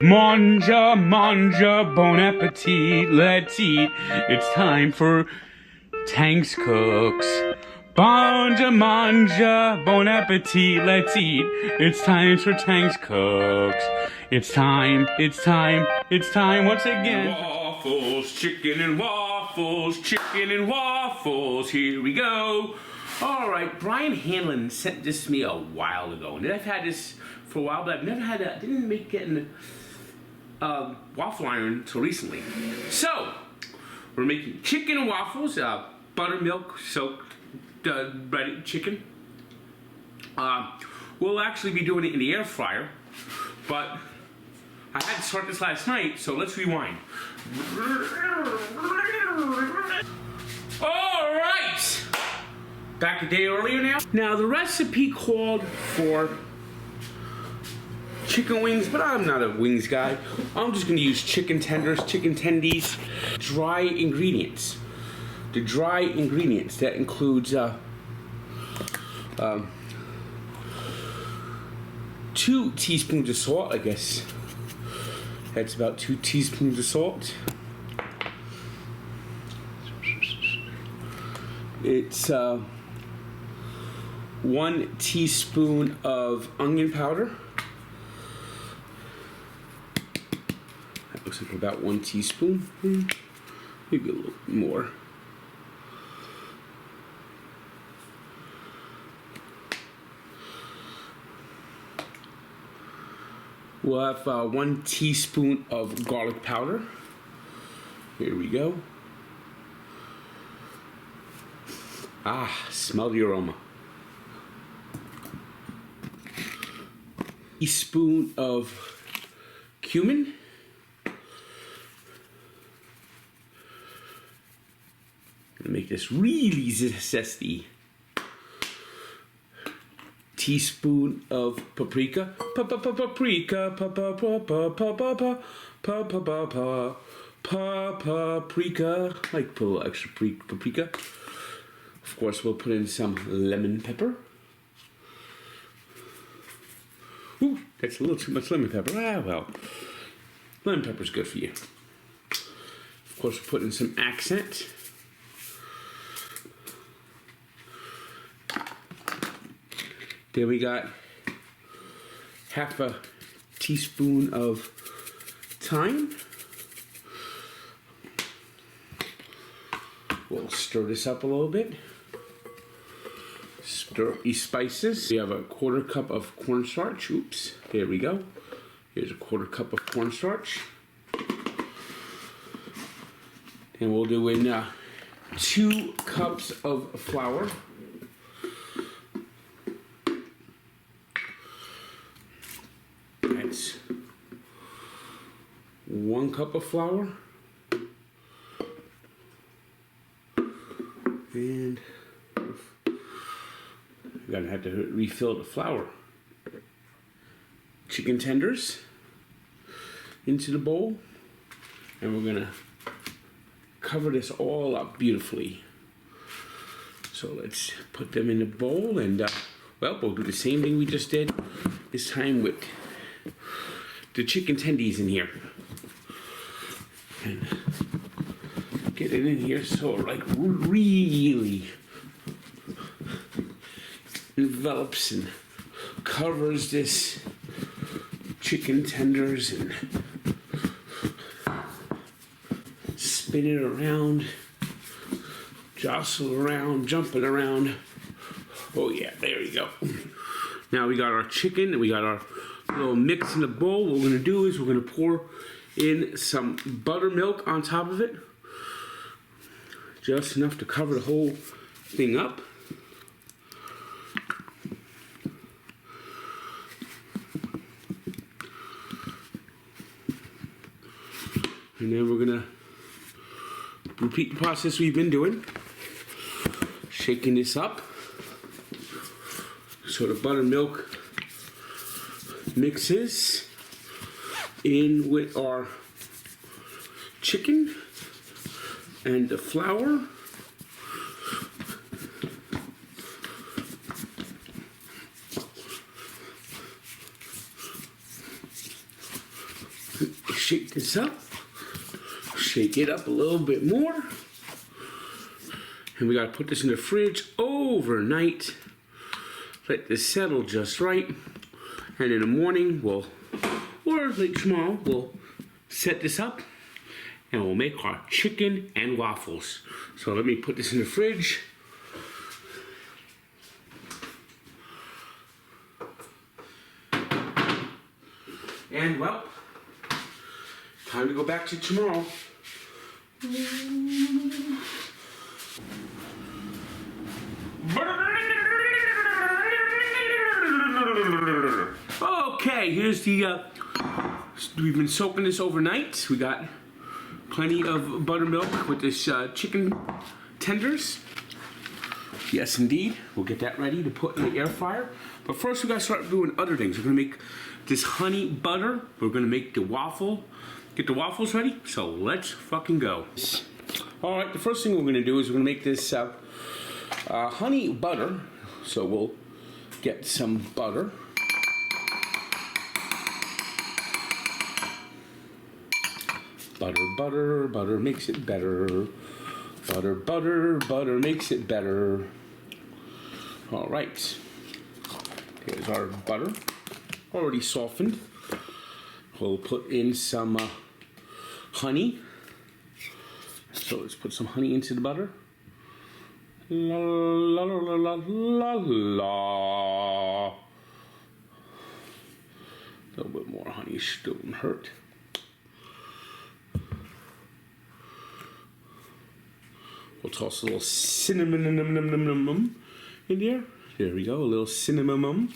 Manja, manja, bon appetit, let's eat. It's time for Tank's Cooks. Manja, manja, bon appetit, let's eat. It's time for Tank's Cooks. It's time once again. Waffles, chicken and waffles, chicken and waffles. Here we go. All right, Brian Hanlon sent this to me a while ago, and I've had this for a while, but I've never had a, didn't make it in waffle iron until recently. So, we're making chicken and waffles, buttermilk soaked breaded chicken. We'll actually be doing it in the air fryer, but I had to start this last night, so let's rewind. All right, back a day earlier now. Now the recipe called for chicken wings, but I'm not a wings guy. I'm just gonna use chicken tenders, chicken tendies, dry ingredients. The dry ingredients, that includes 2 teaspoons of salt, I guess. That's about 2 teaspoons of salt. It's 1 teaspoon of onion powder. That looks like about 1 teaspoon, maybe a little more. We'll have 1 teaspoon of garlic powder. Here we go. Ah, smell the aroma. Teaspoon of cumin. Gonna make this really zesty. Teaspoon of paprika. Paprika. Like put a little extra paprika. Of course, we'll put in some lemon pepper. Ooh, that's a little too much lemon pepper. Ah, well, lemon pepper's good for you. Of course, we'll put in some accent. Then we got half a teaspoon of thyme. We'll stir this up a little bit. Stir these spices. We have a 1/4 cup of cornstarch. Oops, there we go. Here's a 1/4 cup of cornstarch. And we'll do in 2 cups of flour. That's 1 cup of flour. And we're gonna have to refill the flour. Chicken tenders into the bowl, and we're gonna cover this all up beautifully. So let's put them in the bowl, and well, we'll do the same thing we just did this time with the chicken tendies in here. And get it in here so it like really envelops and covers this chicken tenders, and spin it around, jostle around, jump it around. Oh yeah, there you go. Now we got our chicken and we got our little mix in the bowl. What we're gonna do is we're gonna pour in some buttermilk on top of it. Just enough to cover the whole thing up. And then we're gonna repeat the process we've been doing. Shaking this up so the buttermilk mixes in with our chicken and the flour. shake this up. Shake it up a little bit more. And we gotta put this in the fridge overnight. Let this settle just right. And in the morning, or late tomorrow, we'll set this up and we'll make our chicken and waffles. So let me put this in the fridge. And well, time to go back to tomorrow. Okay, here's the, we've been soaking this overnight. We got plenty of buttermilk with this chicken tenders. Yes, indeed. We'll get that ready to put in the air fryer. But first, we gotta start doing other things. We're gonna make this honey butter. We're gonna make the waffle. Get the waffles ready. So let's fucking go. All right, the first thing we're gonna do is we're gonna make this honey butter. So we'll get some butter. Butter, butter, butter makes it better. Butter, butter, butter makes it better. All right. Here's our butter, already softened. We'll put in some honey. So let's put some honey into the butter. La la la la la la. A little bit more honey shouldn't hurt. We'll toss a little cinnamon in there. There we go, a little cinnamon.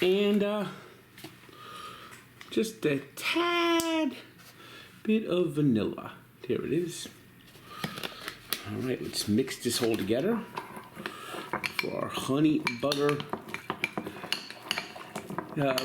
And just a tad bit of vanilla. There it is. All right, let's mix this all together for our honey butter that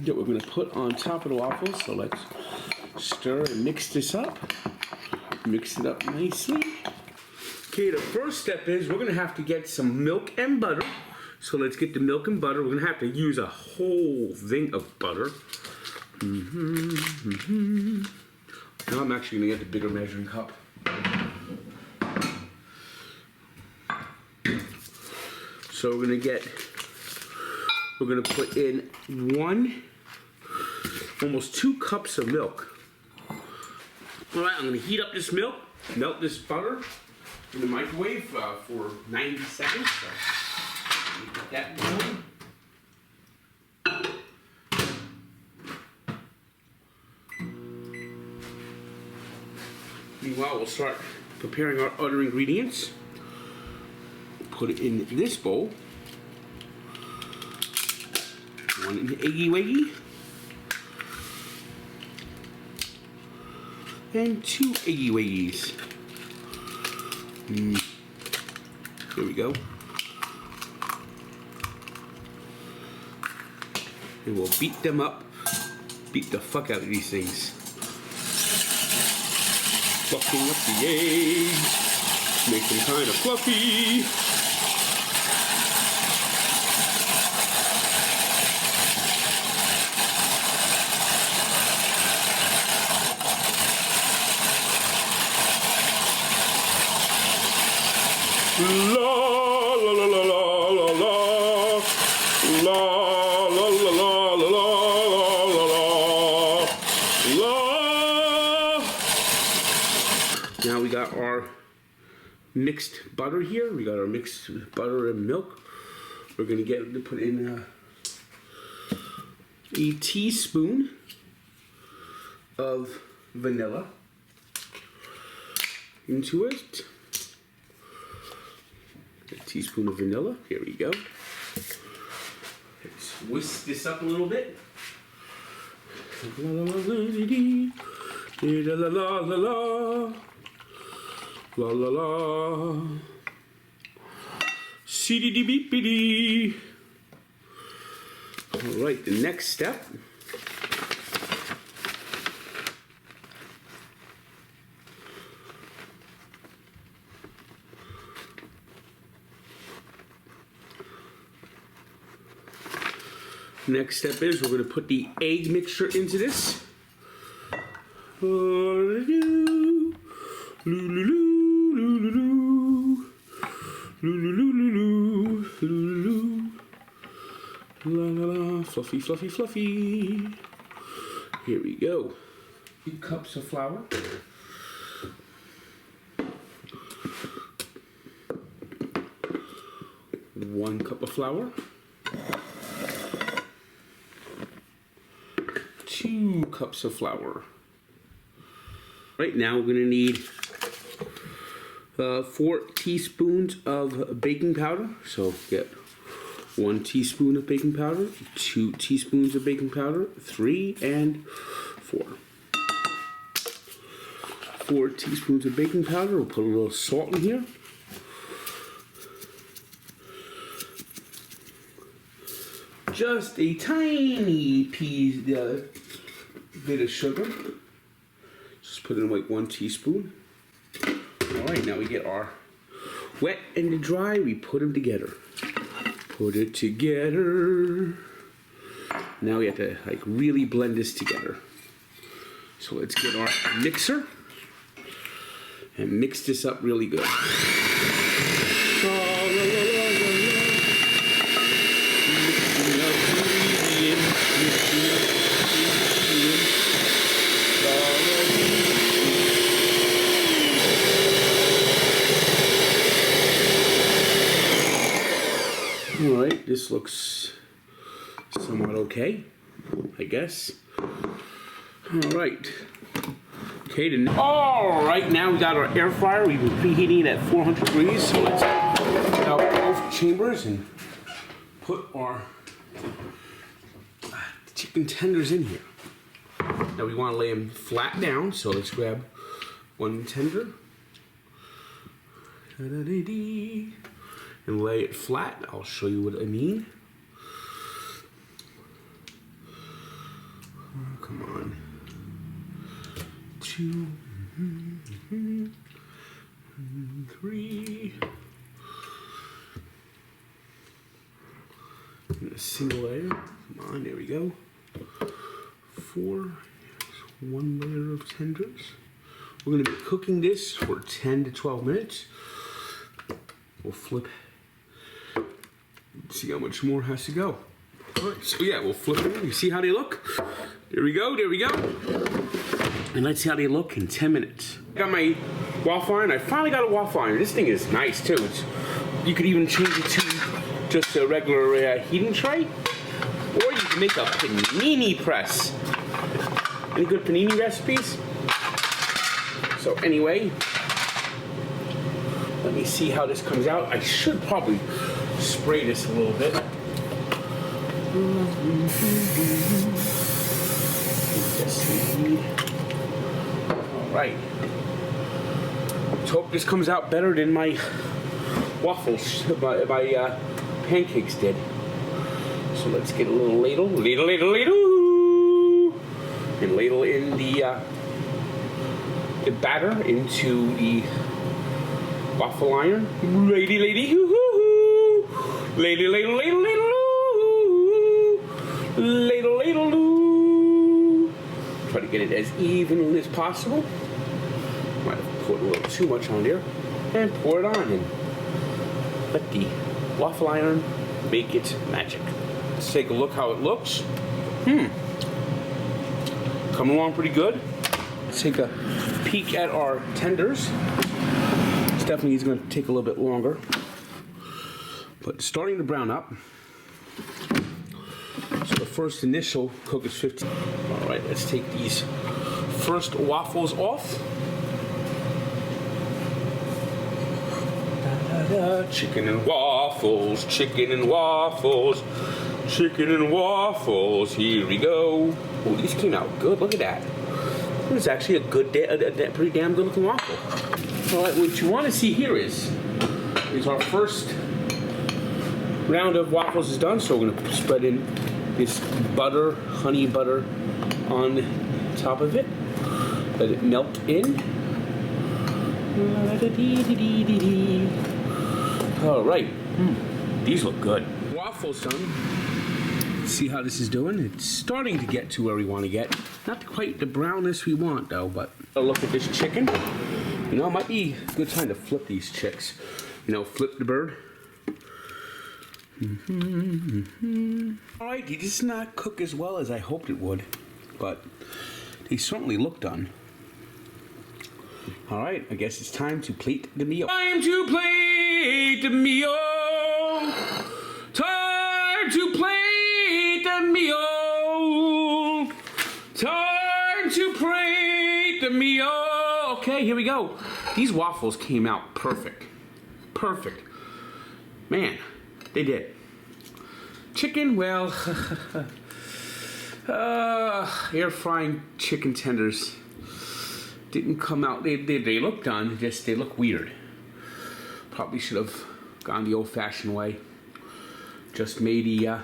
we're gonna put on top of the waffles. So let's stir and mix this up. Mix it up nicely. Okay, the first step is we're gonna have to get some milk and butter. So let's get the milk and butter. We're gonna have to use a whole thing of butter. Now I'm actually gonna get the bigger measuring cup. So we're gonna put in almost 2 cups of milk. All right, I'm gonna heat up this milk, melt this butter in the microwave for 90 seconds. So get that going. Meanwhile, we'll start preparing our other ingredients. Put it in this bowl. 1 eggy weggy. And 2 eggy weggies. Here we go. And we'll beat them up. Beat the fuck out of these things. Fluffing up the eggs. Make them kind of fluffy. La la la la la la la la la la la la. Now we got our mixed butter here. We got our mixed butter and milk. We're gonna put in a teaspoon of vanilla into it. A teaspoon of vanilla. Here we go. Let's whisk this up a little bit. La la la la la la la la la la. C-D-D-beep-be-dee. All right, the next step. Next step is we're going to put the egg mixture into this. La la la, fluffy, fluffy, fluffy. Here we go. 2 cups of flour. 1 cup of flour. 2 cups of flour. Right now we're gonna need 4 teaspoons of baking powder. So get 1 teaspoon of baking powder, 2 teaspoons of baking powder, 3 and 4. 4 teaspoons of baking powder. We'll put a little salt in here. Just a tiny bit of sugar. Just put in like 1 teaspoon. All right, now we get our wet and the dry. We put them together. Put it together. Now we have to like really blend this together. So let's get our mixer and mix this up really good. All right, this looks somewhat okay, I guess. All right. Okay, then. All right, now we got our air fryer. We've been preheating it at 400 degrees. So let's get out both chambers and put our chicken tenders in here. Now we want to lay them flat down. So let's grab 1 tender and lay it flat. I'll show you what I mean. Oh, come on. 2, 3. And a single layer. Come on, there we go. 4. 1 layer of tenders. We're going to be cooking this for 10 to 12 minutes. We'll flip. See how much more has to go. All right, so yeah, we'll flip it. You see how they look? There we go, there we go. And let's see how they look in 10 minutes. I got my waffle iron. I finally got a waffle iron. This thing is nice too. You could even change it to just a regular heating tray. Or you can make a panini press. Any good panini recipes? So anyway, let me see how this comes out. I should probably spray this a little bit. Alright. Let's hope this comes out better than my waffles, my pancakes did. So let's get a little ladle, and ladle in the batter into the waffle iron. Lady, hoo-hoo-hoo. Lady, ladle, try to get it as even as possible. Might have put a little too much on there. And pour it on and let the waffle iron make its magic. Let's take a look how it looks. Coming along pretty good. Let's take a peek at our tenders. It's definitely going to take a little bit longer, but it's starting to brown up. So the first initial cook is 15. All right, let's take these first waffles off. Chicken and waffles, chicken and waffles, chicken and waffles. Here we go. Oh, these came out good. Look at that. It was actually a pretty damn good looking waffle. All right, what you want to see here is our first round of waffles is done. So we're going to spread in this butter, honey butter on top of it. Let it melt in. All right, these look good. Waffles done. see how this is doing. It's starting to get to where we want to get. Not quite the brownness we want though, but a look at this chicken. You know, it might be a good time to flip these chicks. You know, flip the bird. Alright, they did not cook as well as I hoped it would, but they certainly look done. Alright, I guess it's time to plate the meal. Time to plate the meal. Time to plate the meal. Time to plate the meal. Okay, here we go. These waffles came out perfect. Perfect. Man, they did. Chicken, well, air frying chicken tenders didn't come out. They look done, just they look weird. Probably should have gone the old-fashioned way. Just made the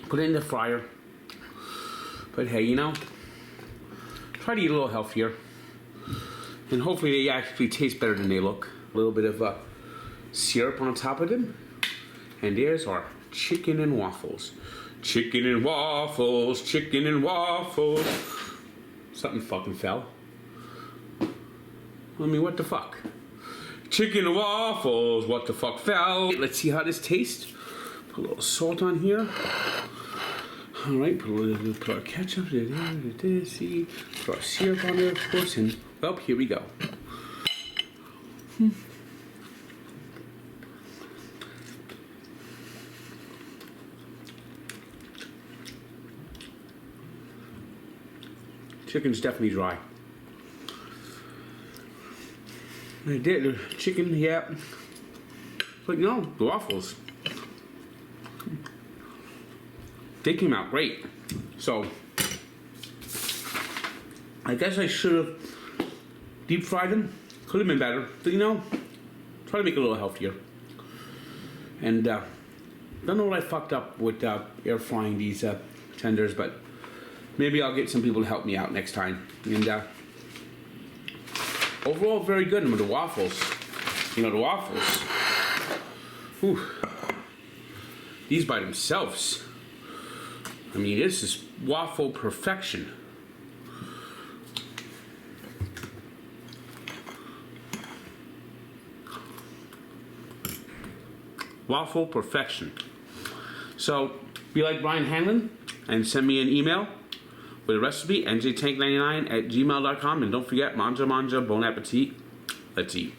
put it in the fryer. But hey, you know, try to eat a little healthier. And hopefully they actually taste better than they look. A little bit of syrup on top of them. And there's our chicken and waffles. Chicken and waffles, chicken and waffles. Something fucking fell. I mean, what the fuck? Chicken and waffles, what the fuck fell? Let's see how this tastes. Put a little salt on here. Alright, put our ketchup, see, put our syrup on there, of course, and well, here we go. Chicken's definitely dry. I did the chicken, yeah. But you know, the waffles, they came out great. So I guess I should have deep fried them. Could have been better, but you know, try to make it a little healthier. And don't know what I fucked up with air frying these tenders, but maybe I'll get some people to help me out next time. And overall, very good. And with the waffles, you know, the waffles, whew, these by themselves, I mean, this is waffle perfection. Waffle perfection. So, be like Brian Hanlon and send me an email with a recipe, njtank99@gmail.com, and don't forget, manja, bon appetit. Let's eat.